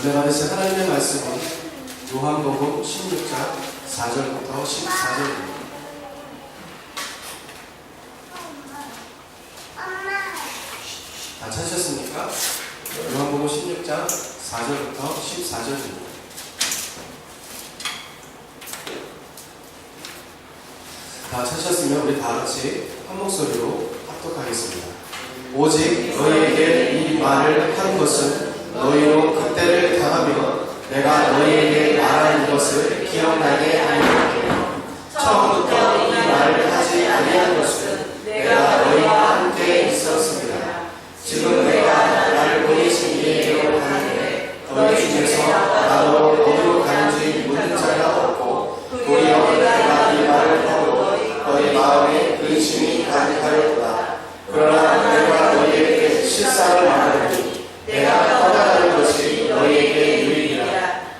오늘 받으실 하나님의 말씀은 요한복음 16장 4절부터 14절입니다. 다 찾으셨습니까? 요한복음 16장 4절부터 14절입니다. 다 찾으셨으면 우리 다 같이 한 목소리로 합독하겠습니다. 오직 너희에게 이 말을 한 것은 너희로 그때를 당하며 내가 너희에게 말한 것을 기억나게 하리라. 처음부터 이 말을 하지 아니한 것은 내가 너희와 함께 있었습니다. 지금 내가 나를 보내신 이에게로 가는데 너희 중에서 나로 어디로 가는지 묻는 자가 없고 도리어 내가 이 말을 하고 너희 마음에 의심이 가득하였구나. 그러나 내가 너희에게 실상을 말하노니 내가 떠나가는 것이 너희에게 유익이라.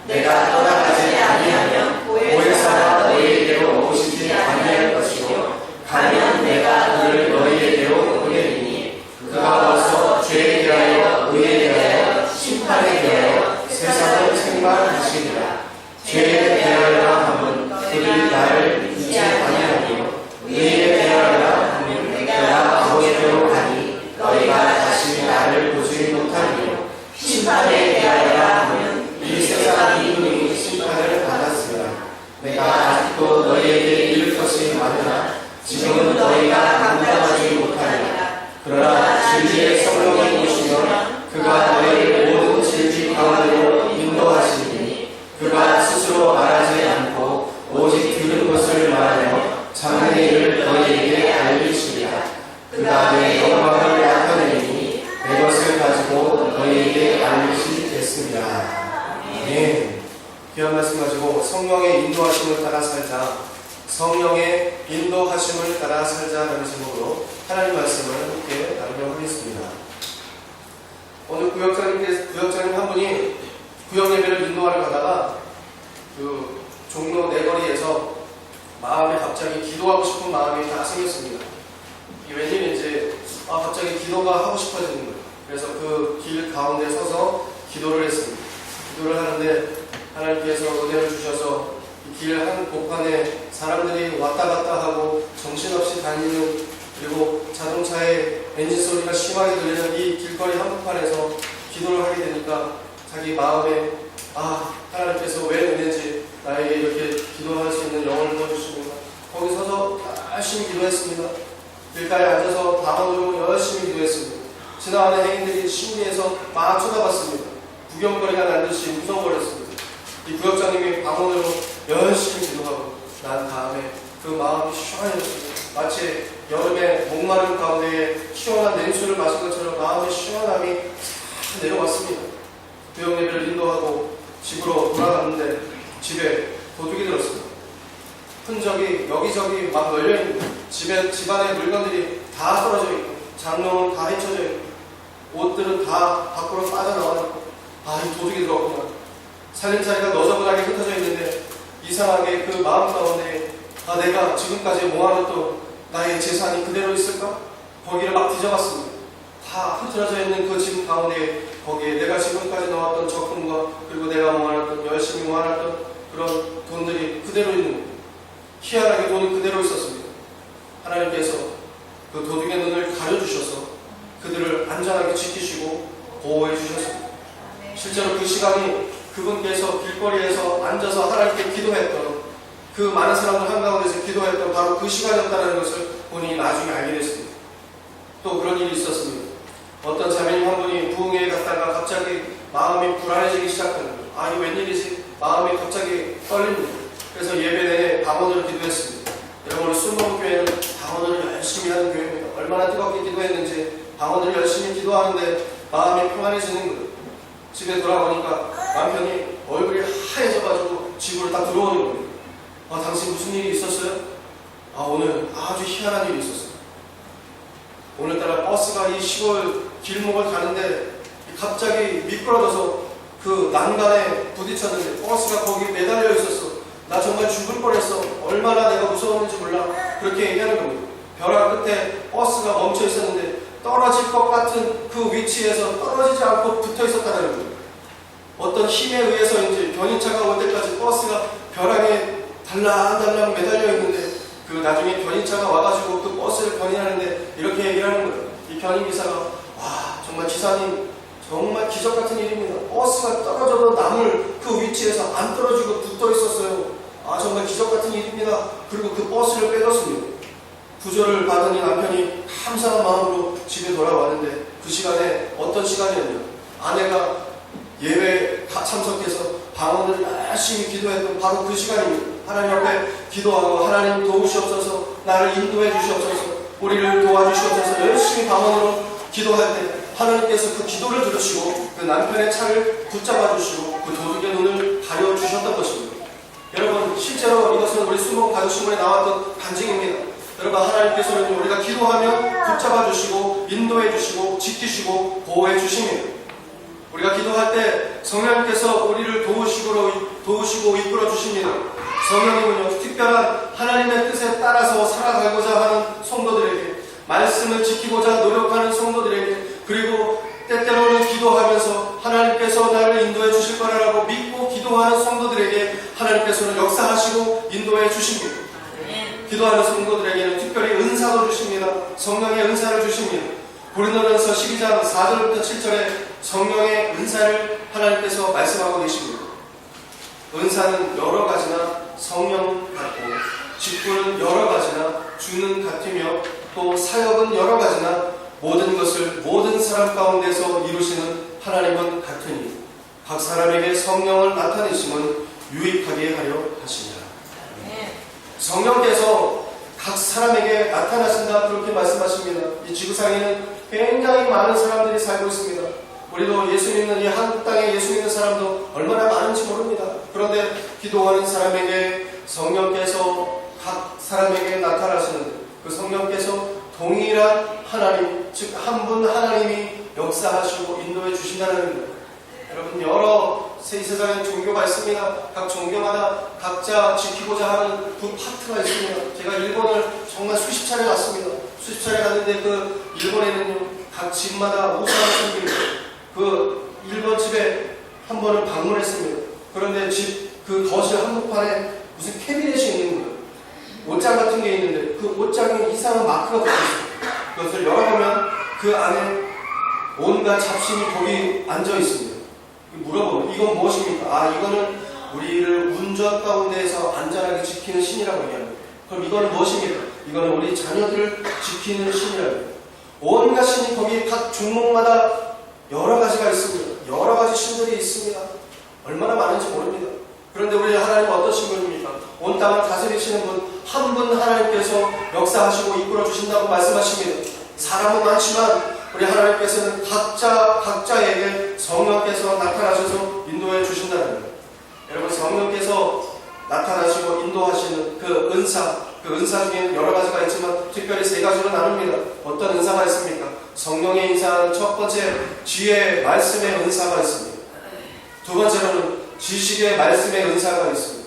내가 떠나가지 아니하면 보혜사가 너희에게로 오시지 아니할 것이요 가면 내가 그를 너희에게로 보내리니 그가 와서 죄에 대하여 의에 대하여 심판에 대하여 세상을 책망하시리라. 죄에 대하여 하면 그들이 나를 믿지 아니하며 의에 대하여 하면 내가 아버지께로 가니 너희가 다시 나를 보지 못하리요 심판에 대하여 하면 이 세상 이분이 심판을 받았으나 내가 아직도 너희에게 이를 것이 많으나 지금은 너희가 감당하지 못하리라. 그러나 진리의 성령이 오시면 그가 너희를 모든 진리 가운데로 인도하시니 그가 스스로 말하지 않고 오직 들은 것을 말하며 장래 일을 너희에게 알리시리라. 그 다음에 영광을 나타내니 내 것을 가지고 너희에게 알리시겠습니다. 네. 귀한 말씀 가지고 성령의 인도하심을 따라 살자, 성령의 인도하심을 따라 살자라는 제목으로 하나님 말씀을 함께 나누도록 하겠습니다. 오늘 구역장님 한 분이 구역 예배를 인도하러 가다가 그 종로 내거리에서 마음에 갑자기 기도하고 싶은 마음이 다 생겼습니다. 이게 웬일인지 갑자기 기도가 하고 싶어지는 거예요. 그래서 그 길 가운데 서서 기도를 했습니다. 기도를 하는데 하나님께서 은혜를 주셔서 이 길 한 곳간에 사람들이 왔다 갔다 하고 정신없이 다니는, 그리고 자동차의 엔진 소리가 심하게 들리는 이 길거리 한복판에서 기도를 하게 되니까 자기 마음에 하나님께서 왜 은혜인지 나에게 이렇게 기도할 수 있는 영혼을 보여주시는가. 거기 서서 열심히 기도했습니다. 길가에 앉아서 방언으로 열심히 기도했습니다. 지나가는 행인들이 신기해서 막 쳐다봤습니다. 구경거리가 난 듯이 무서워버렸습니다. 이 구역장님이 방언으로 열심히 기도하고 난 다음에 그 마음이 시원해졌습니다. 마치 여름에 목마른 가운데에 시원한 냉수를 마신 것처럼 마음의 시원함이 싹 내려왔습니다. 구역 예배를 인도하고 집으로 돌아갔는데 집에 도둑이 들었습니다. 흔적이 여기저기 막 널려있는, 집안의 물건들이 다 떨어져 있고 장롱은 다 헤쳐져 있고 옷들은 다 밖으로 빠져나와 있고 이 도둑이 들었구나. 살림살이가 너저분하게 흩어져 있는데 이상하게 그 마음 가운데 내가 지금까지 모아놨던 나의 재산이 그대로 있을까? 거기를 막 뒤져봤습니다. 다 흐트러져 있는 그 집 가운데 거기에 내가 지금까지 넣었던 적금과 그리고 내가 모아놨던, 열심히 모아놨던 그런 돈들이 그대로 있는 거예요. 희한하게 돈이 그대로 있었습니다. 하나님께서 그 도둑의 눈을 가려주셔서 그들을 안전하게 지키시고 보호해 주셨습니다. 실제로 그 시간이 그분께서 길거리에서 앉아서 하나님께 기도했던, 그 많은 사람들 한가운데서 기도했던 바로 그 시간이었다는 것을 본인이 나중에 알게 됐습니다. 또 그런 일이 있었습니다. 어떤 자매님 한 분이 부흥회에 갔다가 갑자기 마음이 불안해지기 시작하는 거예요. 이거 웬일이지? 마음이 갑자기 떨립니다. 그래서 예배 내내 방언으로 기도했습니다. 여러분, 순복음교회는 방언을 열심히 하는 교회입니다. 얼마나 뜨겁게 기도했는지 방언을 열심히 기도하는데 마음이 평안해지는 거예요. 집에 돌아오니까 남편이 얼굴이 하얘져가지고 집으로 딱 들어오는 거예요. 당신 무슨 일이 있었어요? 오늘 아주 희한한 일이 있었어요. 오늘따라 버스가 이 시골 길목을 가는데 갑자기 미끄러져서 그 난간에 부딪혔는데 버스가 거기 매달려 있었어. 나 정말 죽을 뻔했어. 얼마나 내가 무서웠는지 몰라. 그렇게 얘기하는 겁니다. 벼랑 끝에 버스가 멈춰 있었는데 떨어질 것 같은 그 위치에서 떨어지지 않고 붙어 있었다는 거예요. 어떤 힘에 의해서인지 견인차가 올 때까지 버스가 벼랑에 달랑달랑 매달려 있는데 그 나중에 견인차가 와가지고 그 버스를 견인하는데 이렇게 얘기를 하는 거예요. 이 견인기사가 와 정말 기사님 정말 기적 같은 일입니다. 버스가 떨어져도 남을 그 위치에서 안 떨어지고 붙어 있었어요. 아 정말 기적 같은 일입니다. 그리고 그 버스를 빼줬습니다. 구조를 받은 이 남편이 감사한 마음으로 집에 돌아왔는데 그 시간에 어떤 시간이었냐? 아내가 예배에 참석해서 방언을 열심히 기도했던 바로 그 시간입니다. 하나님 앞에 기도하고 하나님 도우시옵소서, 나를 인도해 주시옵소서, 우리를 도와주시옵소서 열심히 방언으로 기도할 때 하나님께서 그 기도를 들으시고 그 남편의 차를 붙잡아 주시고 그 도둑의 눈을 가려 주셨던 것입니다. 여러분 실제로 이것은 우리 수목 가족신문에 나왔던 간증입니다. 여러분 하나님께서는 우리가 기도하면 붙잡아 주시고 인도해 주시고 지키시고 보호해 주십니다. 우리가 기도할 때 성령님께서 우리를 도우시고 이끌어 주십니다. 성령님은요 특별한 하나님의 뜻에 따라서 살아가고자 하는 성도들에게, 말씀을 지키고자 노력하는 성도들에게, 그리고 때때로는 기도하면서 하나님께서 나를 인도해 주실 거라고 믿고 기도하는 성도들에게 하나님께서는 역사하시고 인도해 주십니다. 기도하는 성도들에게는 특별히 은사도 주십니다. 성령의 은사를 주십니다. 고린도전서 12장 4절부터 7절에 성령의 은사를 하나님께서 말씀하고 계십니다. 은사는 여러 가지나 성령 같고, 직분은 여러 가지나 주는 같으며, 또 사역은 여러 가지나 모든 것을 모든 사람 가운데서 이루시는 하나님은 같으니 각 사람에게 성령을 나타내심은 유익하게 하려 하시니라. 성령께서 각 사람에게 나타나신다 그렇게 말씀하십니다. 이 지구상에는 굉장히 많은 사람들이 살고 있습니다. 우리도 예수 믿는 이 한국 땅에 예수 믿는 사람도 얼마나 많은지 모릅니다. 그런데 기도하는 사람에게 성령께서 각 사람에게 나타나시는 그 성령께서 동일한 하나님, 즉 한 분 하나님이 역사하시고 인도해 주신다는 겁니다. 여러분 여러 세상에 종교가 있습니다. 각 종교마다 각자 지키고자 하는 그 파트가 있습니다. 제가 일본을 정말 수십 차례 갔습니다. 수십 차례 갔는데 그 일본에는요 각 집마다 우상을 섬깁니다. 그 일본 집에 한 번은 방문했습니다. 그런데 집 그 거실 한복판에 무슨 캐비넷이 있는 거예요. 옷장 같은 게 있는데 그 옷장에 이상한 마크가 붙어있어요. 그것을 열어보면 그 안에 온갖 잡신이 거기 앉아 있습니다. 물어보면 이건 무엇입니까? 아 이거는 우리를 운전 가운데에서 안전하게 지키는 신이라고 얘기합니다. 그럼 이거는 무엇입니까? 이거는 우리 자녀들을 지키는 신이라고 합니다. 온갖 신이 거기 각 종목마다 여러 가지가 있습니다. 여러 가지 신들이 있습니다. 얼마나 많은지 모릅니다. 그런데 우리 하나님은 어떠신 분입니까? 온 땅을 다스리시는 분, 한 분 하나님께서 역사하시고 이끌어 주신다고 말씀하십니다. 사람은 많지만 우리 하나님께서는 각자에게 성령께서 나타나셔서 인도해 주신다는 거예요. 여러분 성령께서 나타나시고 인도하시는 그 은사 중에는 여러 가지가 있지만 특별히 세 가지로 나눕니다. 어떤 은사가 있습니까? 성령의 은사는 첫 번째 지혜의 말씀의 은사가 있습니다. 두 번째로는 지식의 말씀의 은사가 있습니다.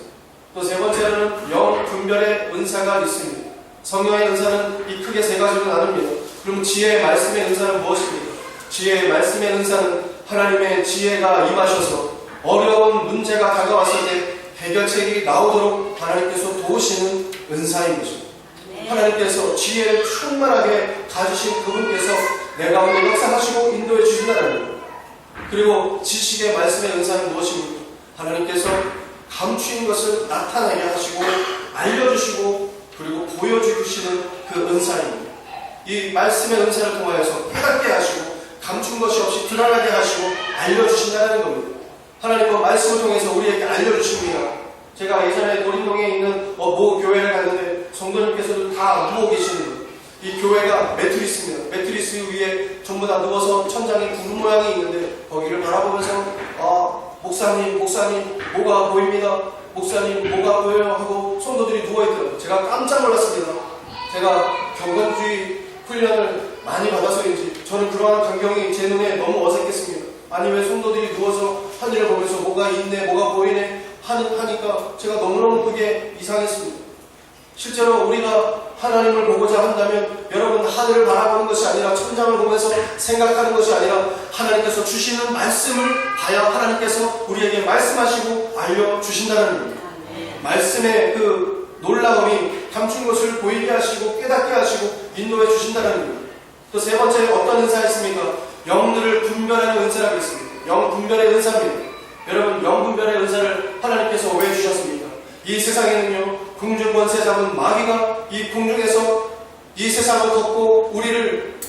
또 세 번째로는 영 분별의 은사가 있습니다. 성령의 은사는 이 크게 세 가지로 나눕니다. 그럼 지혜의 말씀의 은사는 무엇입니까? 지혜의 말씀의 은사는 하나님의 지혜가 임하셔서 어려운 문제가 다가왔을 때 해결책이 나오도록 하나님께서 도우시는 은사인 것입니다. 하나님께서 지혜를 충만하게 가지신 그분께서 내 가운데 역사하시고 인도해 주신다는 겁니다. 그리고 지식의 말씀의 은사는 무엇입니까? 하나님께서 감추인 것을 나타나게 하시고 알려주시고 그리고 보여주시는 그 은사입니다. 이 말씀의 은사를 통하여서 깨닫게 하시고 감춘 것이 없이 드러나게 하시고 알려주신다는 겁니다. 하나님은 말씀을 통해서 우리에게 알려주십니다. 제가 예전에 도림동에 있는 모 교회를 갔는데 성도님께서도 다 누워 계시는 거예요. 이 교회가 매트리스입니다. 매트리스 위에 전부 다 누워서 천장에 구름 모양이 있는데 거기를 바라보면서 목사님 뭐가 보입니다. 목사님 뭐가 보여요 하고 성도들이 누워있더라고요. 제가 깜짝 놀랐습니다. 제가 경건주의 훈련을 많이 받아서인지 저는 그러한 광경이 제 눈에 너무 어색했습니다. 아니 왜 성도들이 누워서 하늘을 보면서 뭐가 있네 뭐가 보이네 하니까 제가 너무너무 그게 이상했습니다. 실제로 우리가 하나님을 보고자 한다면 여러분 하늘을 바라보는 것이 아니라 천장을 보면서 생각하는 것이 아니라 하나님께서 주시는 말씀을 봐야 하나님께서 우리에게 말씀하시고 알려주신다는 겁니다. 말씀의 그 놀라움이 감춘 것을 보이게 하시고 깨닫게 하시고 인도해 주신다는 겁니다. 또 세 번째 어떤 은사가 있습니까? 영들을 분별하는 은사라고 있습니다. 영 분별의 은사입니다. 여러분 영 분별의 은사를 하나님께서 왜 주셨습니까? 이 세상에는요 궁중 권세 잡은 마귀가 이 궁중에서 이 세상을 덮고 우리를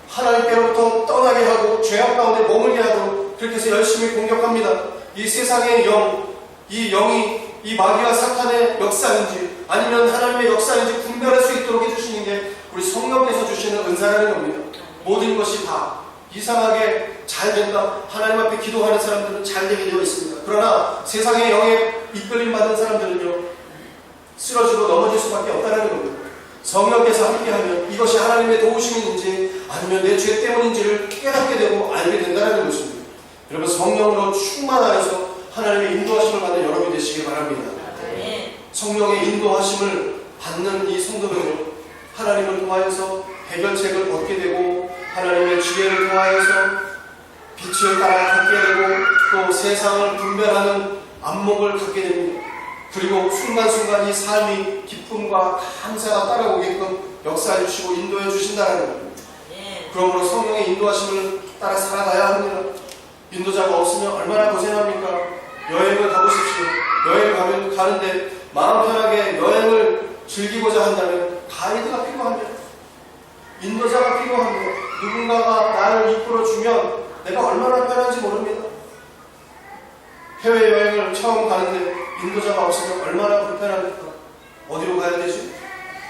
하나님께로부터 떠나게 하고 죄악 가운데 머물게 하도록 그렇게 해서 열심히 공격합니다. 이 세상의 영, 이 영이 이 마귀와 사탄의 역사인지 아니면 하나님의 역사인지 분별할 수 있도록 해주시는 게 우리 성령께서 주시는 은사라는 겁니다. 모든 것이 다 이상하게 잘 된다. 하나님 앞에 기도하는 사람들은 잘 되게 되어 있습니다. 그러나 세상의 영에 이끌림 받은 사람들은요 쓰러지고 넘어질 수밖에 없다는 겁니다. 성령께서 함께하면 이것이 하나님의 도우심인지 아니면 내 죄 때문인지를 깨닫게 되고 알게 된다는 것입니다. 여러분 성령으로 충만하여서 하나님의 인도하심을 받는 여러분이 되시기 바랍니다. 성령의 인도하심을 받는 이 성도들은 하나님을 통하여서 해결책을 얻게 되고 하나님의 지혜를 통하여서 빛을 따라 걷게 되고 또 세상을 분별하는 안목을 갖게 됩니다. 그리고 순간순간 이 삶이 기쁨과 감사가 따라오게끔 역사해 주시고 인도해 주신다는 겁니다. 그러므로 성령의 인도하심을 따라 살아가야 합니다. 인도자가 없으면 얼마나 고생합니까? 여행을 가보십시오. 여행을 가는데 마음 편하게 여행을 즐기고자 한다면 가이드가 필요합니다. 인도자가 필요합니다. 누군가가 나를 이끌어주면 내가 얼마나 편한지 모릅니다. 해외여행을 처음 가는데 인도자가 없으면 얼마나 불편합니까? 어디로 가야 되지?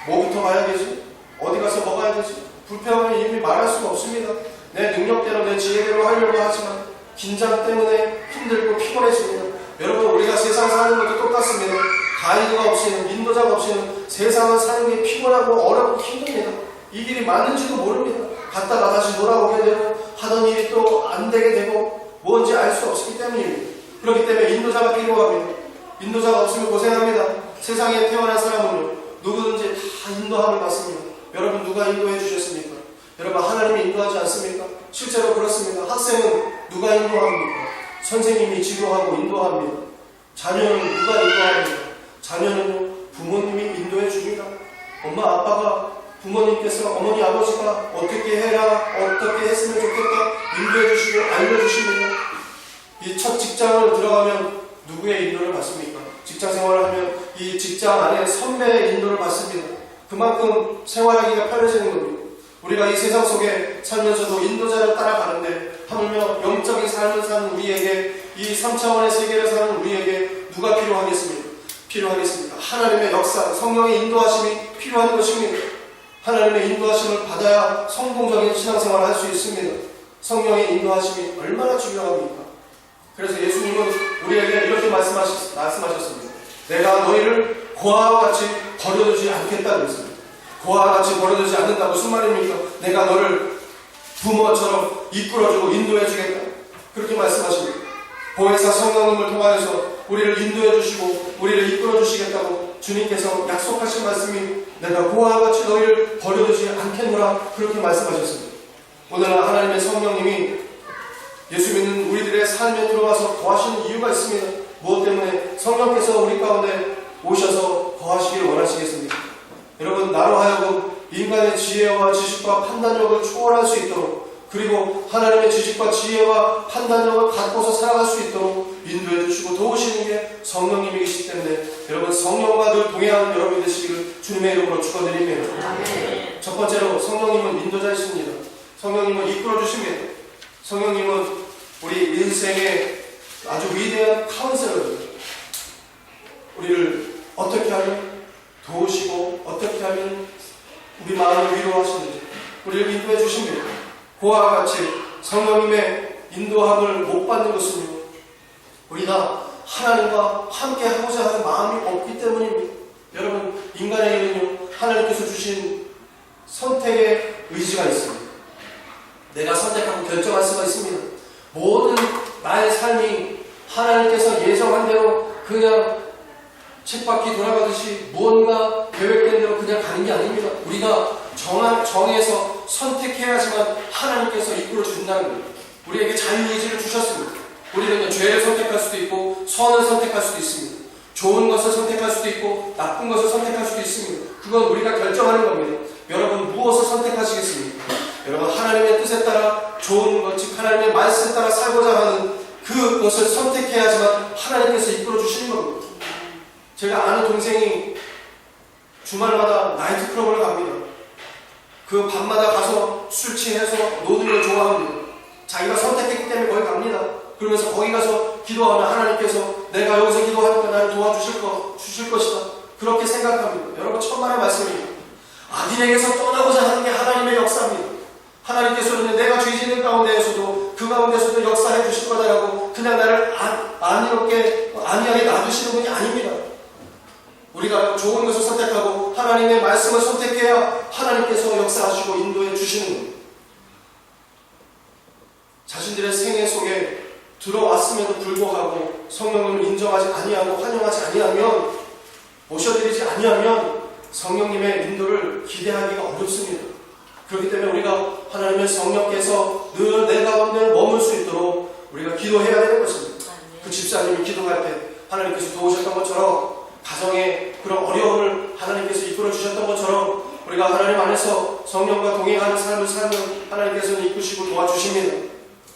뭐부터 가야 되지? 어디 가서 뭐 가야 되지? 불편함을 이미 말할 수가 없습니다. 내 능력대로 내 지혜대로 하려고 하지만 긴장 때문에 힘들고 피곤해집니다. 여러분 우리가 세상 사는 것도 똑같습니다. 가이드가 없이는 인도자가 없이는 세상을 사는 게 피곤하고 어렵고 힘듭니다. 이 길이 맞는지도 모릅니다. 갔다가 다시 돌아오게 되고 하던 일이 또 안 되게 되고 뭔지 알 수 없기 때문입니다. 그렇기 때문에 인도자가 필요합니다. 인도자가 없으면 고생합니다. 세상에 태어난 사람은요 누구든지 다 인도함을 받습니다. 여러분 누가 인도해 주셨습니까? 여러분 하나님이 인도하지 않습니까? 실제로 그렇습니다. 학생은 누가 인도합니까? 선생님이 지도하고 인도합니다. 자녀는 누가 인도합니까? 자녀는요 부모님이 인도해 줍니다. 엄마 아빠가 부모님께서 어머니 아버지가 어떻게 해라 어떻게 했으면 좋겠다 인도해 주시고 알려주십니다. 이 첫 직장을 들어가면 누구의 인도를 받습니까? 직장 생활을 하면 이 직장 안에 선배의 인도를 받습니다. 그만큼 생활하기가 편해지는 겁니다. 우리가 이 세상 속에 살면서도 인도자를 따라가는데 하물며 영적인 삶을 사는 우리에게 이 3차원의 세계를 사는 우리에게 누가 필요하겠습니까? 필요하겠습니까? 하나님의 역사, 성령의 인도하심이 필요한 것입니다. 하나님의 인도하심을 받아야 성공적인 신앙생활을 할 수 있습니다. 성령의 인도하심이 얼마나 중요합니까? 그래서 예수님은 우리에게 이렇게 말씀하셨습니다. 내가 너희를 고아와 같이 버려두지 않겠다고 했습니다. 고아와 같이 버려두지 않는다. 무슨 말입니까? 내가 너를 부모처럼 이끌어주고 인도해주겠다. 그렇게 말씀하십니다. 보혜사 성령님을 통하여서 우리를 인도해주시고 우리를 이끌어주시겠다고 주님께서 약속하신 말씀이 내가 고아와 같이 너희를 버려두지 않겠노라 그렇게 말씀하셨습니다. 오늘날 하나님의 성령님이 예수 믿는 우리들의 삶에 들어와서 거하시는 이유가 있습니다. 무엇 때문에? 성령께서 우리 가운데 오셔서 거하시길 원하시겠습니까? 여러분 나로 하여금 인간의 지혜와 지식과 판단력을 초월할 수 있도록 그리고 하나님의 지식과 지혜와 판단력을 갖고서 살아갈 수 있도록 인도해 주시고 도우시는 게 성령님이시기 때문에 여러분 성령과 늘 동행하는 여러분이 되시기를 주님의 이름으로 축원드립니다. 첫 번째로 성령님은 인도자이십니다. 성령님은 이끌어 주십니다. 성령님은 우리 인생의 아주 위대한 카운셀러입니다. 우리를 어떻게 하면 도우시고 어떻게 하면 우리 마음을 위로하시는지 우리를 인도해 주십니다. 그와 같이 성령님의 인도함을 못 받는 것은요 우리가 하나님과 함께 하고자 하는 마음이 없기 때문입니다. 여러분 인간에게는요 하나님께서 주신 선택의 의지가 있습니다. 내가 선택하고 결정할 수가 있습니다. 모든 나의 삶이 하나님께서 예정한 대로 그냥 쳇바퀴 돌아가듯이 무언가 계획된 대로 그냥 가는 게 아닙니다. 우리가 정해서 선택해야지만 하나님께서 이끌어 준다는 거예요. 우리에게 자유의지를 주셨습니다. 우리는 죄를 선택할 수도 있고 선을 선택할 수도 있습니다. 좋은 것을 선택할 수도 있고 나쁜 것을 선택할 수도 있습니다. 그건 우리가 결정하는 겁니다. 여러분 무엇을 선택하시겠습니까? 여러분 하나님의 뜻에 따라 좋은 것, 즉 하나님의 말씀에 따라 살고자 하는 그것을 선택해야지만 하나님께서 이끌어 주시는 겁니다. 제가 아는 동생이 주말마다 나이트클럽을 갑니다. 그 밤마다 가서 술 취해서 노는 걸 좋아합니다. 자기가 선택했기 때문에 거기 갑니다. 그러면서 거기 가서 기도하면 하나님께서 내가 여기서 기도하니까 나를 주실 것이다. 그렇게 생각합니다. 여러분 천만의 말씀입니다. 악인에게서 떠나고자 하는 게 하나님의 역사입니다. 하나님께서는 내가 죄 짓는 가운데에서도 그 가운데서도 역사해 주실 거다라고 그냥 나를 안이하게 놔두시는 분이 아닙니다. 우리가 좋은 것을 선택하고 하나님의 말씀을 선택해야 하나님께서 역사하시고 인도해 주시는 겁니다. 자신들의 생애 속에 들어왔음에도 불구하고 성령님을 인정하지 아니하고 환영하지 아니하면 모셔드리지 아니하면 성령님의 인도를 기대하기가 어렵습니다. 그렇기 때문에 우리가 하나님의 성령께서 늘 내 가운데 머물 수 있도록 우리가 기도해야 되는 것입니다. 그 집사님이 기도할 때 하나님께서 도우셨던 것처럼 가정의 그런 어려움을 하나님께서 이끌어 주셨던 것처럼 우리가 하나님 안에서 성령과 동행하는 삶을 살면 하나님께서는 이끄시고 도와주십니다.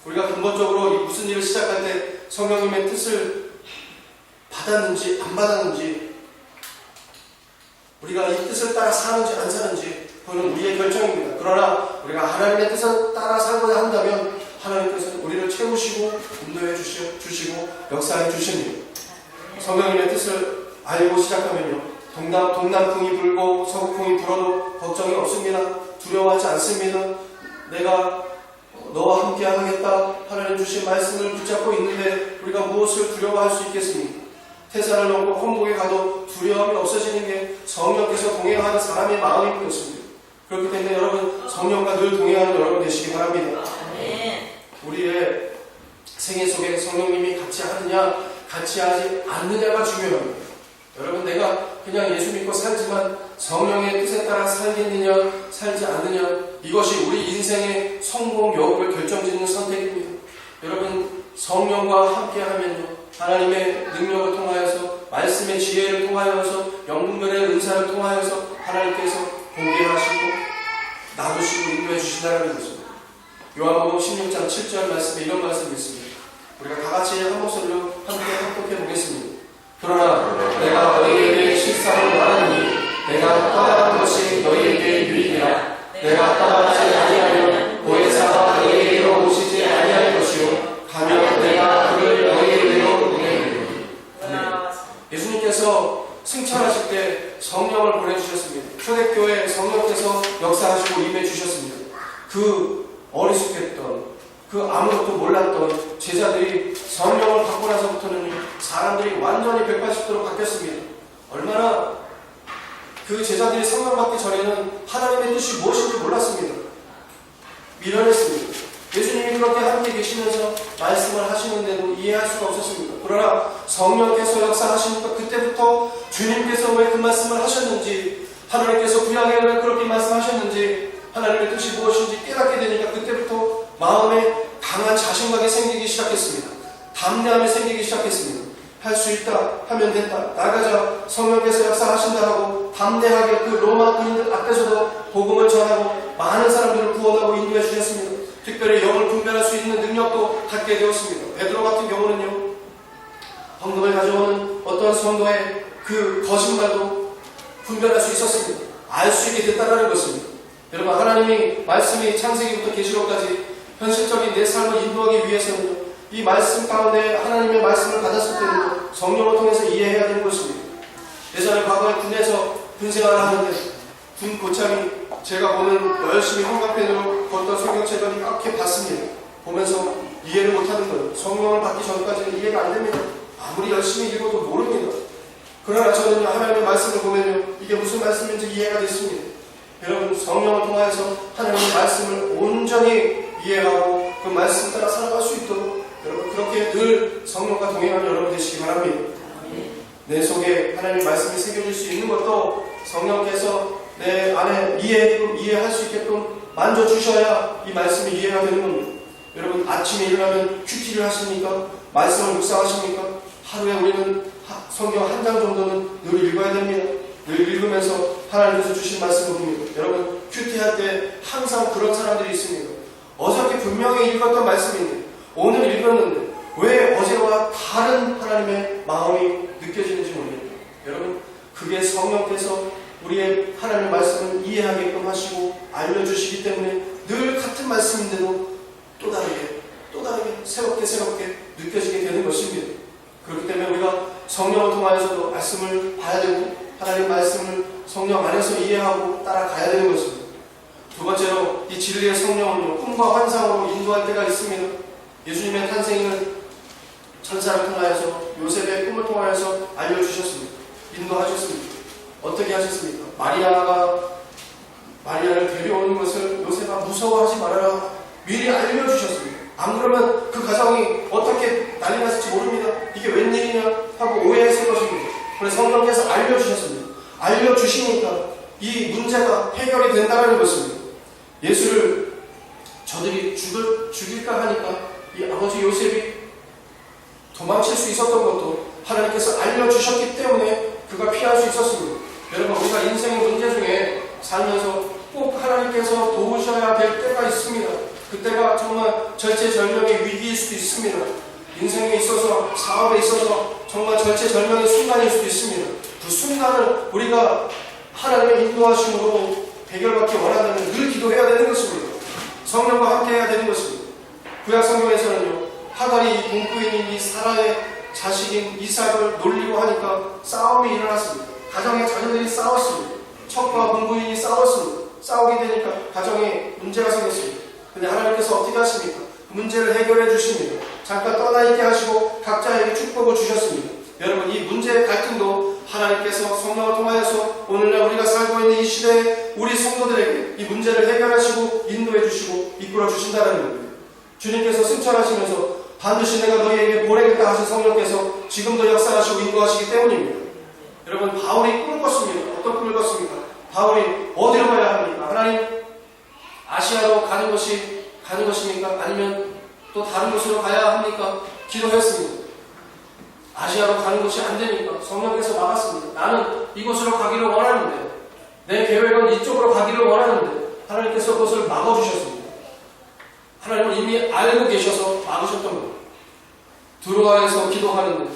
우리가 근본적으로 무슨 일을 시작할 때 성령님의 뜻을 받았는지 안 받았는지 우리가 이 뜻을 따라 사는지 안 사는지 그거는 우리의 결정입니다. 그러나 우리가 하나님의 뜻을 따라 살고자 한다면 하나님께서는 우리를 채우시고 인도해 주시고 역사해 주십니다. 성령님의 뜻을 알고 시작하면요 동남풍이 불고 서북풍이 불어도 걱정이 없습니다. 두려워하지 않습니다. 내가 너와 함께 하겠다 하나님 주신 말씀을 붙잡고 있는데 우리가 무엇을 두려워할 수 있겠습니까? 태산을 넘고 홍복에 가도 두려움이 없어지는 게 성령께서 동행하는 사람의 마음일 것입니다. 그렇기 때문에 여러분 성령과 늘 동행하는 여러분 되시기 바랍니다. 우리의 생애 속에 성령님이 같이 하느냐 같이 하지 않느냐가 중요합니다. 여러분 내가 그냥 예수 믿고 살지만 성령의 뜻에 따라 살겠느냐 살지 않느냐 이것이 우리 인생의 성공 여부를 결정짓는 선택입니다. 여러분 성령과 함께하면요 하나님의 능력을 통하여서 말씀의 지혜를 통하여서 영분별의 은사를 통하여서 하나님께서 공개하시고 놔두시고 인도해 주신다는 것입니다. 요한복음 16장 7절 말씀에 이런 말씀이 있습니다. 우리가 다 같이 한 목소리로 함께 합독해 보겠습니다. 그러나 내가 너희에게 실상을 말하니 내가 떠나간 것이 너희에게 유익이라. 내가 떠나지 아니하면 보혜사가 너희에게로 오시지 아니할 것이요 가면 내가 그를 너희에게로 보내리니. 예수님께서 승천하실 때 성령을 보내주셨습니다. 초대교회에 성령께서 역사하시고 임해주셨습니다. 그 어리숙했던 그 아무것도 몰랐던 제자들이 성령을 받고 나서부터는 사람들이 완전히 180도로 바뀌었습니다. 얼마나 그 제자들이 성령 받기 전에는 하나님의 뜻이 무엇인지 몰랐습니다. 미련했습니다. 예수님이 그렇게 함께 계시면서 말씀을 하시는데도 이해할 수가 없었습니다. 그러나 성령께서 역사하시니까 그때부터 주님께서 왜 그 말씀을 하셨는지 하나님께서 구약에 왜 그렇게 말씀하셨는지 하나님의 뜻이 무엇인지 깨닫게 되니까 그때부터 마음에 강한 자신감이 생기기 시작했습니다. 담대함이 생기기 시작했습니다. 할 수 있다 하면 된다 나가자 성령께서 역사하신다 하고 담대하게 그 로마 군인들 앞에서도 복음을 전하고 많은 사람들을 구원하고 인도해 주셨습니다. 특별히 영을 분별할 수 있는 능력도 갖게 되었습니다. 베드로 같은 경우는요 헌금을 가져오는 어떤 성도의 그 거짓말도 분별할 수 있었습니다. 알 수 있게 됐다는 것입니다. 여러분 하나님이 말씀이 창세기부터 계시록까지 현실적인 내 삶을 인도하기 위해서는 이 말씀 가운데 하나님의 말씀을 받았을 때는 성령을 통해서 이해해야 되는 것입니다. 예전에 과거에 군에서 군생활을 하는데 군 고참이 제가 보는 열심히 한강펜으로 걷던 성경책을 이렇게 봤습니다. 보면서 이해를 못하는 거예요. 성령을 받기 전까지는 이해가 안 됩니다. 아무리 열심히 읽어도 모릅니다. 그러나 저는 하나님의 말씀을 보면요 이게 무슨 말씀인지 이해가 됐습니다. 여러분 성령을 통해서 하나님의 말씀을 온전히 이해하고 그 말씀 따라 살아갈 수 있도록 여러분 그렇게 늘 성령과 동행하는 여러분 되시기 바랍니다. 내 속에 하나님의 말씀이 새겨질 수 있는 것도 성령께서 내 안에 이해할 수 있게끔 만져주셔야 이 말씀이 이해가 되는 겁니다. 여러분, 아침에 일어나면 큐티를 하십니까? 말씀을 묵상하십니까? 하루에 우리는 성경 한 장 정도는 늘 읽어야 됩니다. 늘 읽으면서 하나님께서 주신 말씀을 봅니다. 여러분, 큐티할 때 항상 그런 사람들이 있습니다. 어저께 분명히 읽었던 말씀인데 오늘 읽었는데 왜 어제와 다른 하나님의 마음이 느껴지는지 모릅니다. 여러분, 그게 성령께서 우리의 하나님의 말씀을 이해하게끔 하시고 알려주시기 때문에 늘 같은 말씀인데도 또 다르게 새롭게 느껴지게 되는 것입니다. 그렇기 때문에 우리가 성령을 통하여서도 말씀을 봐야 되고 하나님의 말씀을 성령 안에서 이해하고 따라가야 되는 것입니다. 두 번째로 이 진리의 성령은요, 꿈과 환상으로 인도할 때가 있습니다. 예수님의 탄생을 천사를 통하여서 요셉의 꿈을 통하여서 알려주셨습니다. 인도하셨습니다. 어떻게 하셨습니까? 마리아를 데려오는 것을 요셉아 무서워하지 말아라 미리 알려주셨습니다. 안 그러면 그 가정이 어떻게 난리 났을지 모릅니다. 이게 웬일이냐 하고 오해했을 것입니다. 그래서 성령께서 알려주셨습니다. 알려주시니까 이 문제가 해결이 된다는 것입니다. 예수를 저들이 죽일까 하니까 이 아버지 요셉이 도망칠 수 있었던 것도 하나님께서 알려주셨기 때문에 그가 피할 수 있었습니다. 여러분, 우리가 인생의 문제 중에 살면서 꼭 하나님께서 도우셔야 될 때가 있습니다. 그때가 정말 절체절명의 위기일 수도 있습니다. 인생에 있어서, 사업에 있어서 정말 절체절명의 순간일 수도 있습니다. 그 순간을 우리가 하나님의 인도하심으로 해결받기 원하면 늘 기도해야 되는 것입니다. 성령과 함께 해야 되는 것입니다. 구약 성경에서는요, 하갈이 동부인인 이 사라의 자식인 이삭을 놀리고 하니까 싸움이 일어났습니다. 가정의 자녀들이 싸웠습니다. 척과 동부인이 싸웠습니다. 싸우게 되니까 가정에 문제가 생겼습니다. 근데 하나님께서 어떻게 하십니까? 그 문제를 해결해 주십니다. 잠깐 떠나 있게 하시고 각자에게 축복을 주셨습니다. 여러분, 이 문제의 갈등도 하나님께서 성령을 통하여서 오늘날 우리가 살고 있는 이 시대에 우리 성도들에게 이 문제를 해결하시고 인도해 주시고 이끌어 주신다는 겁니다. 주님께서 승천하시면서 반드시 내가 너희에게 보내겠다 하신 성령께서 지금도 역사하시고 인도하시기 때문입니다. 여러분, 바울이 꿈을 꿨습니다. 어떤 꿈을 꿨습니까? 바울이 어디로 가야 합니까? 하나님, 아시아로 가는 것입니까? 아니면 또 다른 곳으로 가야 합니까? 기도했습니다. 아시아로 가는 것이 안 되니까 성령께서 막았습니다. 나는 이곳으로 가기를 원하는데, 내 계획은 이쪽으로 가기를 원하는데 하나님께서 그것을 막아주셨습니다. 하나님은 이미 알고 계셔서 막으셨던 겁니다. 드로아에서 기도하는데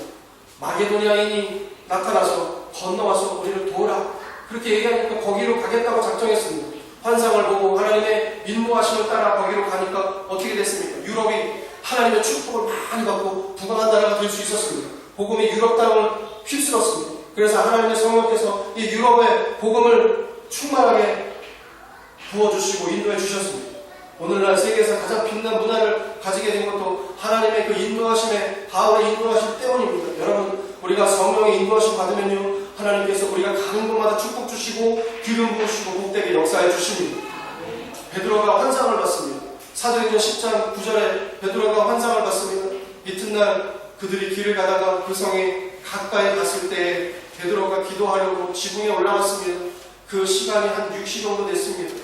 마게도니아인이 나타나서 건너와서 우리를 도우라 그렇게 얘기하니까 거기로 가겠다고 작정했습니다. 환상을 보고 하나님의 인도하심을 따라 거기로 가니까 어떻게 됐습니까? 유럽이 하나님의 축복을 많이 받고 부강한 나라가 될 수 있었습니다. 복음이 유럽 땅을 휩쓸었습니다. 그래서 하나님의 성령께서 이 유럽의 복음을 충만하게 부어주시고 인도해 주셨습니다. 오늘날 세계에서 가장 빛난 문화를 가지게 된 것도 하나님의 그 인도하심에, 바울의 인도하심 때문입니다. 여러분, 우리가 성령의 인도하심 받으면요, 하나님께서 우리가 가는 곳마다 축복 주시고 기름 부으시고 복되게 역사해 주십니다. 베드로가 환상을 봤습니다. 사도행전 10장 9절에 베드로가 환상을 봤습니다. 이튿날 그들이 길을 가다가 그 성에 가까이 갔을 때 베드로가 기도하려고 지붕에 올라갔습니다. 그 시간이 한 6시 정도 됐습니다.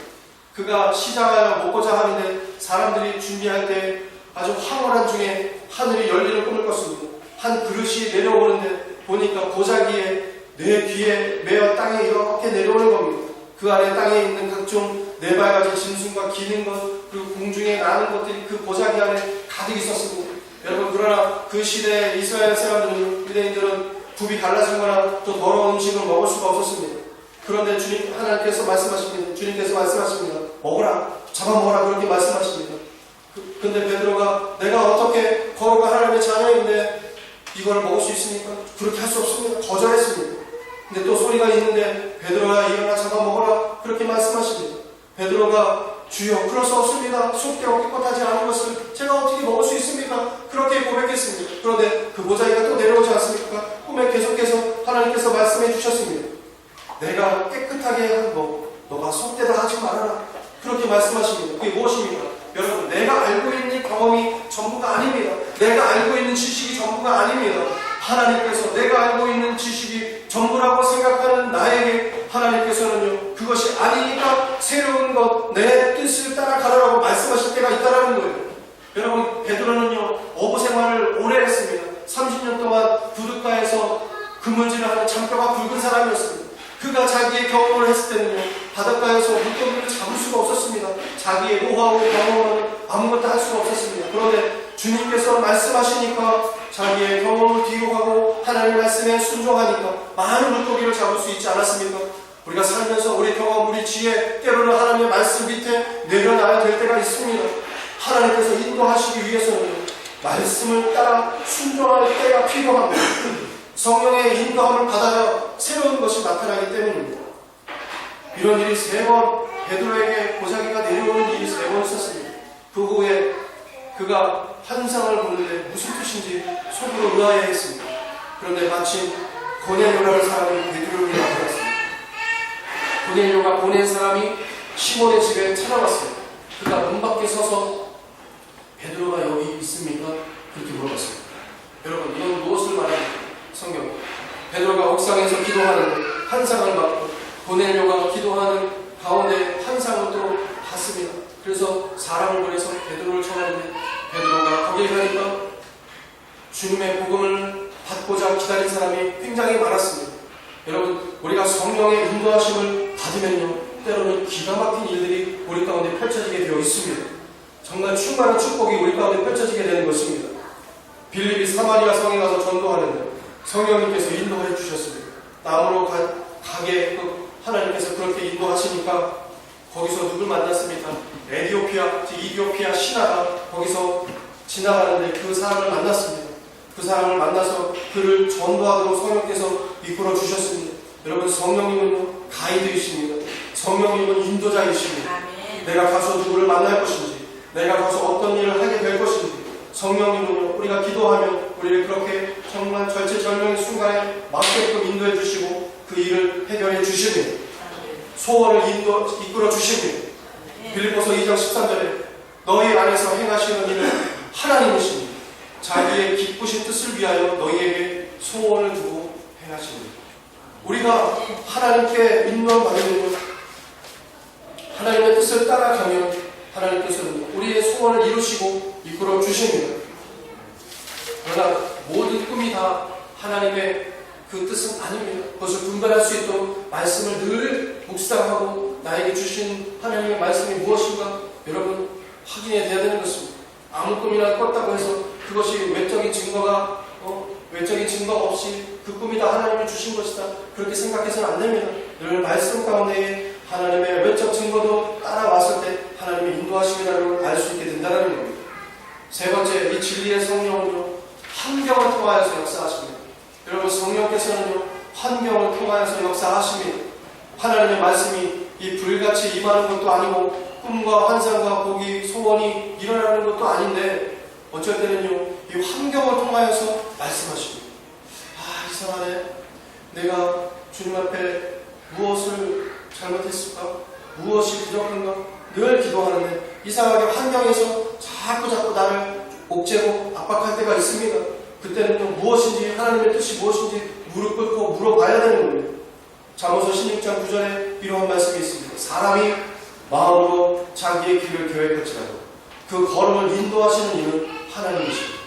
그가 시장하여 먹고자 하는데 사람들이 준비할 때 아주 황홀한 중에 하늘이 열리는 꿈을 꿨습니다. 한 그릇이 내려오는데 보니까 보자기에 내 귀에 매어 땅에 이렇게 내려오는 겁니다. 그 안에 땅에 있는 각종 네발가지 짐승과 기는 것 그리고 공중에 나는 것들이 그 보자기 안에 가득 있었습니다. 여러분, 그러나 그 시대에 이스라엘 사람들은, 유대인들은 굽이 갈라진 또 더러운 음식을 먹을 수가 없었습니다. 그런데 하나님께서 말씀하십니다. 주님께서 말씀하십니다. 먹어라, 잡아먹어라 그렇게 말씀하십니다. 근데 베드로가 내가 어떻게 거룩한 하나님의 자녀인데 이걸 먹을 수 있습니까? 그렇게 할 수 없습니다. 거절했습니다. 근데 또 소리가 있는데 베드로야 일어나 잡아먹어라 그렇게 말씀하십니다. 베드로가 주여 그럴 수 없습니다. 속되어 깨끗하지 않은 것을 제가 어떻게 먹을 수 있습니까? 그렇게 고백했습니다. 그런데 그 보자기가 또 내려오지 않습니까? 꿈에 계속해서 하나님께서 말씀해 주셨습니다. 내가 깨끗하게 한 거 너가 속되다 하지 말아라 그렇게 말씀하십니다. 그게 무엇입니까? 여러분, 내가 알고 있는 경험이 전부가 아닙니다. 내가 알고 있는 지식이 전부가 아닙니다. 하나님께서 내가 알고 있는 지식이 전부라고 생각하는 나에게 하나님께서는요, 그것이 아니니까 새로운 것, 내 뜻을 따라가라고 말씀하실 때가 있다는 거예요. 여러분, 베드로는요, 어부 생활을 오래 했습니다. 30년 동안 부둣가에서 그물질을 하는 장뼈가 굵은 사람이었습니다. 그가 자기의 경험을 했을 때는요, 바닷가에서 물고기를 잡을 수가 없었습니다. 자기의 노하우, 경험은 아무것도 할 수가 없었습니다. 그런데 주님께서 말씀하시니까 자기의 경험을 기록하고 하나님의 말씀에 순종하니까 많은 물고기를 잡을 수 있지 않았습니까? 우리가 살면서 우리 경험, 우리 지혜, 때로는 하나님의 말씀 밑에 내려놔야 될 때가 있습니다. 하나님께서 인도하시기 위해서는 말씀을 따라 순종할 때가 필요합니다. 성령의 인도함을 받아야 새로운 것이 나타나기 때문입니다. 이런 일이 3번, 베드로에게 고자기가 내려오는 일이 3번 있었습니다. 그 후에 그가 환상을 보는데 무슨 뜻인지 속으로 의아해했습니다. 그런데 마침 고넬료라는 사람이 베드로를 나타났습니다. 고넬료가 보낸 사람이 시몬의 집에 찾아왔어요. 그가 문 밖에 서서 베드로가 여기 있습니까? 그렇게 물어봤습니다. 여러분, 이건 무엇을 말합니까? 성경. 베드로가 옥상에서 기도하는데 환상을 받고 고넬료가 기도하는 가운데 환상을 또 봤습니다. 그래서 사람을 보내서 베드로를 청하는데 베드로가 거기에 가니까 주님의 복음을 받고자 기다린 사람이 굉장히 많았습니다. 여러분, 우리가 성령의 인도하심을 받으면요, 때로는 기가 막힌 일들이 우리 가운데 펼쳐지게 되어 있습니다. 정말 충만한 축복이 우리 가운데 펼쳐지게 되는 것입니다. 빌립이 사마리아 성에 가서 전도하는데 성령님께서 인도해 주셨습니다. 남으로 가게 하나님께서 그렇게 인도하시니까 거기서 누굴 만났습니까? 이디오피아 신하가 거기서 지나가는데 그 사람을 만났습니다. 그 사람을 만나서 그를 전도하도록 성령께서 이끌어 주셨습니다. 여러분, 성령님은 가이드이십니다. 성령님은 인도자이십니다. 내가 가서 누구를 만날 것인지, 내가 가서 어떤 일을 하게 될 것인지, 성령님은요, 우리가 기도하면 우리를 그렇게 정말 절체절명의 순간에 맞게끔 인도해 주시고 그 일을 해결해 주십니다. 소원을 이끌어 주십니다. 빌립보서 2장 13절에 너희 안에서 행하시는 일은 하나님이십니다. 자기의 기쁘신 뜻을 위하여 너희에게 소원을 두고 행하십니다. 우리가 하나님께 인도받으면 하나님의 뜻을 따라가면 하나님께서는 우리의 소원을 이루시고 이끌어 주십니다. 그러나 모든 꿈이 다 하나님의 그 뜻은 아닙니다. 그것을 분별할 수 있도록 말씀을 늘 묵상하고 나에게 주신 하나님의 말씀이 무엇인가 여러분 확인해야 되는 것입니다. 아무 꿈이나 꿨다고 해서 그것이 외적인 증거가 외적인 증거 없이 그 꿈이 다 하나님이 주신 것이다 그렇게 생각해서는 안 됩니다. 늘 말씀 가운데에 하나님의 외적 증거도 따라왔을 때 하나님의 인도하심이라는 걸 알 수 있게 된다는 겁니다. 세 번째, 이 진리의 성령은요, 환경을 통하여서 역사하십니다. 여러분, 성령께서는요, 환경을 통하여서 역사하십니다. 하나님의 말씀이 이 불같이 임하는 것도 아니고 꿈과 환상과 복이 소원이 일어나는 것도 아닌데 어쩔 때는요, 이 환경을 통하여서 말씀하십니다. 아, 이상하네. 내가 주님 앞에 무엇을 잘못했을까? 무엇이 부족한가? 늘 기도하는데 이상하게 환경에서 자꾸 나를 옥죄고 압박할 때가 있습니다. 그때는 또 무엇인지 하나님의 뜻이 무엇인지 무릎 꿇고 물어봐야 되는 겁니다. 잠언서 16장 9절에 이러한 말씀이 있습니다. 사람이 마음으로 자기의 길을 계획할지라도 그 걸음을 인도하시는 이는 하나님이십니다.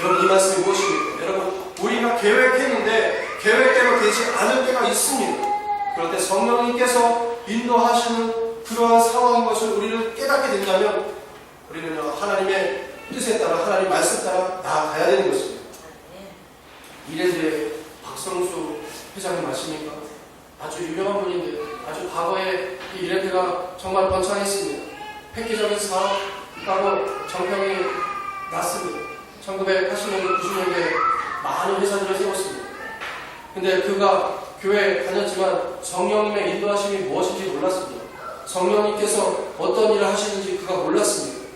여러분, 이 말씀이 무엇입니까? 여러분, 우리가 계획했는데 계획대로 되지 않을 때가 있습니다. 그럴 때 성령님께서 인도하시는 그러한 상황인 것을 우리는 깨닫게 된다면 우리는 하나님의 뜻에 따라 하나님 말씀 따라 나아가야 되는 것입니다. 이랜드의 박성수 회장님 아십니까? 아주 유명한 분인데 아주 과거에 이 이랜드가 정말 번창했습니다. 획기적인 사업하고 정평이 났습니다. 1980년대, 90년대 많은 회사들을 세웠습니다. 근데 그가 교회에 다녔지만 성령님의 인도하심이 무엇인지 몰랐습니다. 성령님께서 어떤 일을 하시는지 그가 몰랐습니다.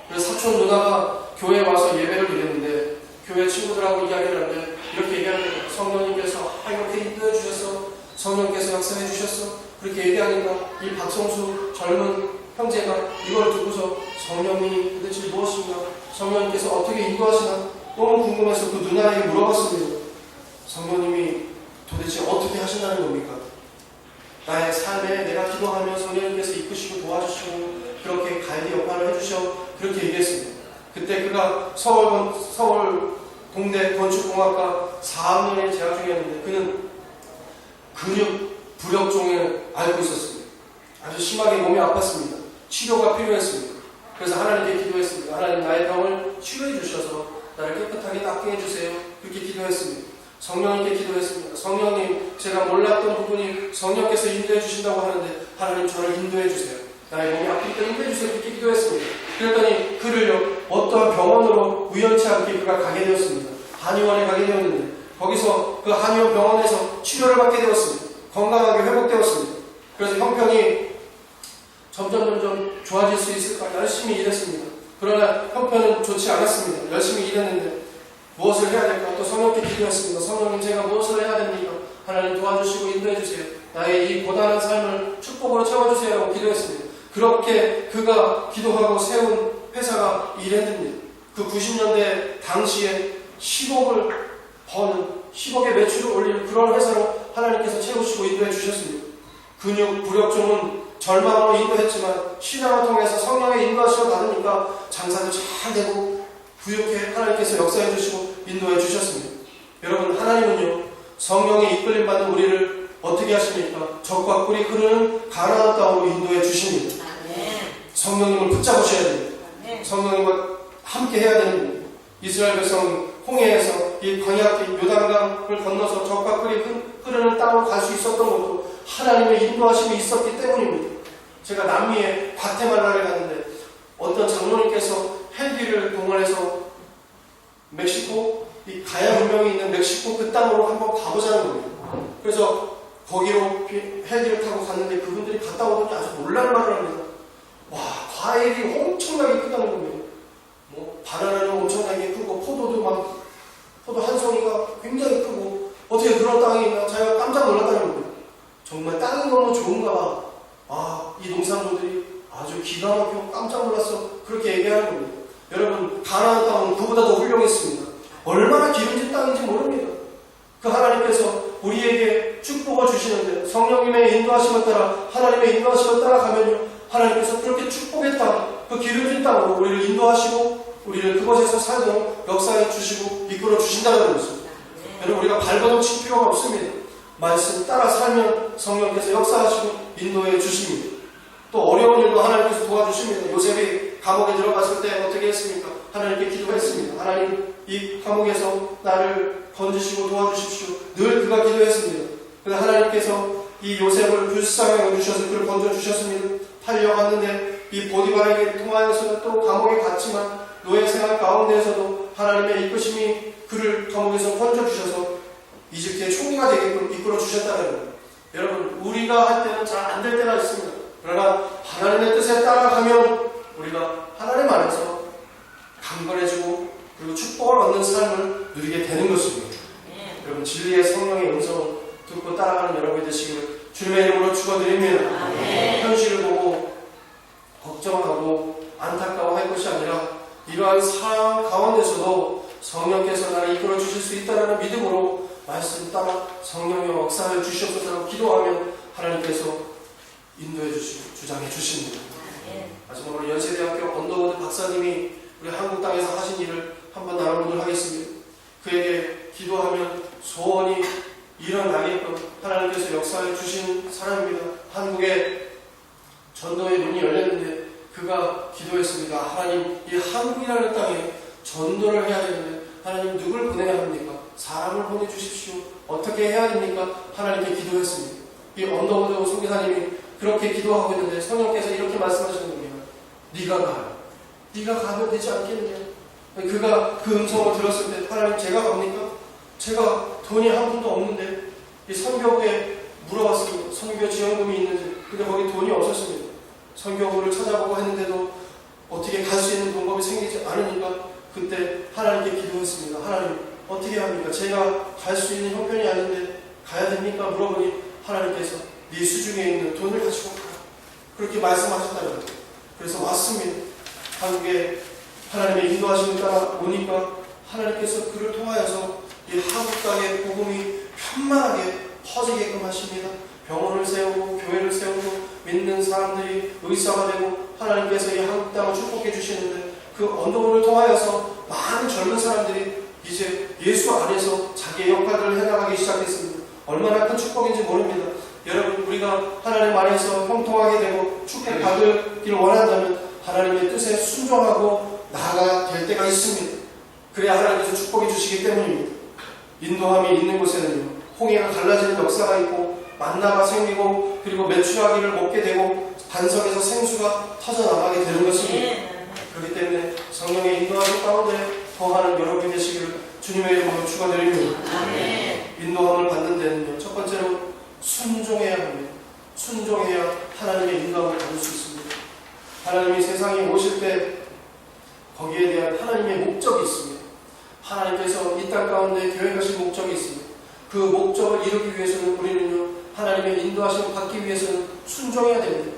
그래서 사촌 누나가 교회에 와서 예배를 드렸는데 교회 친구들하고 이야기를 하는데 이렇게 얘기합니다. 성령님께서 이렇게 인도해 주셔서 성령께서 역사해 주셨어. 그렇게 얘기하니까 이 박성수 젊은 형제가 이걸 듣고서 성령이 도대체 무엇인가? 성령님께서 어떻게 인도하시나? 너무 궁금해서 그 누나에게 물어봤습니다. 성령님이 도대체 어떻게 하신다는 겁니까? 나의 삶에 내가 기도하면 성령님께서 이끄시고 도와주시고 그렇게 가이드 역할을 해주셔, 그렇게 얘기했습니다. 그때 그가 서울 공대 건축공학과 4학년에 재학 중이었는데 그는 근육 부력종에 앓고 있었습니다. 아주 심하게 몸이 아팠습니다. 치료가 필요했습니다. 그래서 하나님께 기도했습니다. 하나님, 나의 병을 치료해 주셔서 나를 깨끗하게 낫게 해주세요. 그렇게 기도했습니다. 성령님께 기도했습니다. 성령님, 제가 몰랐던 부분이 성령께서 인도해 주신다고 하는데 하나님, 저를 인도해 주세요. 나의 몸이 아프니까 인도해 주세요. 그렇게 기도했습니다. 그랬더니 그를요, 어떠한 병원으로 우연치 않게 그가 가게 되었습니다. 한의원에 가게 되었는데 거기서 그 한의원 병원에서 치료를 받게 되었습니다. 건강하게 회복되었습니다. 그래서 형편이 점점 좋아질 수 있을까 열심히 일했습니다. 그러나 형편은 좋지 않았습니다. 열심히 일했는데 무엇을 해야 될까? 또 성령께 기도했습니다. 성령님, 제가 무엇을 해야 됩니까? 하나님 도와주시고 인도해 주세요. 나의 이 고단한 삶을 축복으로 채워주세요 라고 기도했습니다. 그렇게 그가 기도하고 세운 회사가 이랬습니다. 그 90년대 당시에 10억을 버는 10억의 매출을 올리는 그런 회사로 하나님께서 채우시고 인도해 주셨습니다. 근육 부력종은 절망으로 인도했지만 신앙을 통해서 성령의 인도하심을 받으니까 장사도 잘 되고 부유하게 하나님께서 역사해 주시고 인도해 주셨습니다. 여러분, 하나님은요, 성령의 이끌림 받는 우리를 어떻게 하십니까? 적과 꿀이 흐르는 가나안 땅으로 인도해 주십니다. 성령님을 붙잡으셔야 됩니다. 성령님과 함께 해야 됩니다. 이스라엘 백성 홍해에서 이 광야 요단강을 건너서 적과 꿀이 흐르는 땅으로 갈 수 있었던 것도 하나님의 인도하심이 있었기 때문입니다. 제가 남미의 과테말라를 갔는데 어떤 장로님께서 헬기를 동원해서 멕시코, 이 가야 문명이 있는 멕시코 그 땅으로 한번 가보자는 겁니다. 그래서 거기로 헬기를 타고 갔는데 그분들이 갔다 오더니 아주 놀랄 말을 합니다. 와, 과일이 엄청나게 크다는 겁니다. 뭐 바나나는 엄청나게 크고 포도 한 송이가 굉장히 크고 어떻게 그런 땅이 있나 자기가 깜짝 놀랐다는 겁니다. 정말 땅이 너무 좋은가 봐. 아, 이 농산물들이 아주 기가 막히고 깜짝 놀랐어. 그렇게 얘기하는 겁니다. 여러분, 가나안 땅은 그보다 더 훌륭했습니다. 얼마나 기름진 땅인지 모릅니다. 그 하나님께서 우리에게 축복을 주시는데 성령님의 인도하심을 따라 하나님의 인도하심을 따라가면요, 하나님께서 그렇게 축복의 땅, 그 기름진 땅으로 우리를 인도하시고 우리를 그곳에서 살도록 역사해 주시고 이끌어 주신다는 것입니다. 여러분, 우리가 발버둥 칠 필요가 없습니다. 말씀 따라 살면 성령께서 역사하시고 인도해 주십니다. 또 어려운 일도 하나님께서 도와주십니다. 요셉이 감옥에 들어갔을 때 어떻게 했습니까? 하나님께 기도했습니다. 하나님, 이 감옥에서 나를 건지시고 도와주십시오. 늘 그가 기도했습니다. 그래서 하나님께서 이 요셉을 불쌍히 여주셔서 그를 건져주셨습니다. 팔려갔는데 이 보디발에게 통하여서 또 감옥에 갔지만 노예 생활 가운데에서도 하나님의 이끄심이 그를 감옥에서 건져주셔서 이집트의 총리가 되게끔 이끌어 주셨다는 거예요. 여러분, 우리가 할 때는 잘 안 될 때가 있습니다. 그러나 하나님의 뜻에 따라가면 우리가 하나님 안에서 강건해지고 그리고 축복을 얻는 삶을 누리게 되는 것입니다. 여러분, 진리의 성령의 음성을 듣고 따라가는 여러분이 되시기를 주님의 이름으로 축원드립니다. 현실을 보고 걱정하고 안타까워할 것이 아니라 이러한 상황 가운데서도 성령께서 나를 이끌어 주실 수 있다는 믿음으로 말씀 따라 성령의 역사를 주시옵소서 기도하면 하나님께서 인도해 주시고 주장해 주십니다. 마지막으로 연세대학교 언더우드 박사님이 우리 한국 땅에서 하신 일을 한번 나눠보도록 하겠습니다. 그에게 기도하면 소원이 일어나게끔 하나님께서 역사해 주신 사람입니다. 한국에 전도의 문이 열렸는데 그가 기도했습니다. 하나님, 이 한국이라는 땅에 전도를 해야 되는데 하나님, 누굴 보내야 합니까? 사람을 보내주십시오. 어떻게 해야 됩니까? 하나님께 기도했습니다. 이 언더우드 선교사님이 그렇게 기도하고 있는데 성령께서 이렇게 말씀하시는 겁니다. 네가 가. 네가 가면 되지 않겠느냐? 그가 그 음성을 들었을 때 하나님, 제가 갑니까? 제가 돈이 한 푼도 없는데 이 선교부에 물어봤습니다. 선교 지원금이 있는지. 근데 거기 돈이 없었습니다. 선교부를 찾아보고 했는데도 어떻게 갈 수 있는 방법이 생기지 않으니까 그때 하나님께 기도했습니다. 하나님, 어떻게 합니까? 제가 갈 수 있는 형편이 아닌데 가야 됩니까? 물어보니 하나님께서 네 수중에 있는 돈을 가지고 가. 그렇게 말씀하셨다는 거예요. 그래서 왔습니다. 한국에 하나님의 인도하심을 따라 오니까 하나님께서 그를 통하여서 이 한국 땅의 복음이 편만하게 퍼지게끔 하십니다. 병원을 세우고 교회를 세우고 믿는 사람들이 의사가 되고 하나님께서 이 한국 땅을 축복해 주시는데 그 언도를 통하여서 많은 젊은 사람들이 이제 예수 안에서 자기의 역할들을 해나가기 시작했습니다. 얼마나 큰 축복인지 모릅니다. 여러분, 우리가 하나님 안에서 형통하게 되고 축복받을 길 원한다면 하나님의 뜻에 순종하고 나아가야 될 때가 있습니다. 그래야 하나님께서 축복해 주시기 때문입니다. 인도함이 있는 곳에는요, 홍해가 갈라지는 역사가 있고 만나가 생기고 그리고 메추라기를 먹게 되고 반석에서 생수가 터져나가게 되는 것입니다. 그렇기 때문에 성령의 인도하심 가운데 거하는 여러분이 되시기를 주님의 이름으로 축원드립니다. 인도함을 받는 데는요, 첫 번째로 순종해야 합니다. 순종해야 하나님의 인도함을 받을 수 있습니다. 하나님이 세상에 오실 때 거기에 대한 하나님의 목적이 있습니다. 하나님께서 이 땅 가운데 계획하신 목적이 있습니다. 그 목적을 이루기 위해서는 우리는요, 하나님의 인도하심을 받기 위해서는 순종해야 됩니다.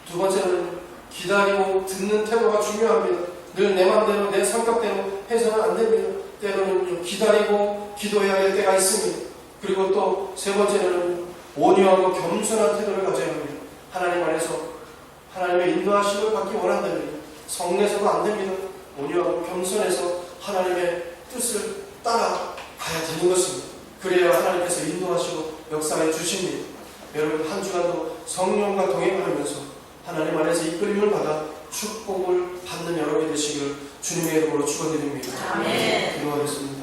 두 번째는 기다리고 듣는 태도가 중요합니다. 늘 내 마음대로 내 성격대로 해서는 안 됩니다. 때로는 기다리고 기도해야 할 때가 있습니다. 그리고 또 세 번째는 온유하고 겸손한 태도를 가져야 합니다. 하나님 안에서 하나님의 인도하심을 받기 원한다면 성내서도 안 됩니다. 온유하고 겸손해서 하나님의 뜻을 따라가야 되는 것입니다. 그래야 하나님께서 인도하시고 역사해 주십니다. 여러분, 한 주간도 성령과 동행을 하면서 하나님 안에서 이끌림을 받아 축복을 받는 여러분이 되시기를 주님의 이름으로 축원드립니다. 아멘. 기도하겠습니다.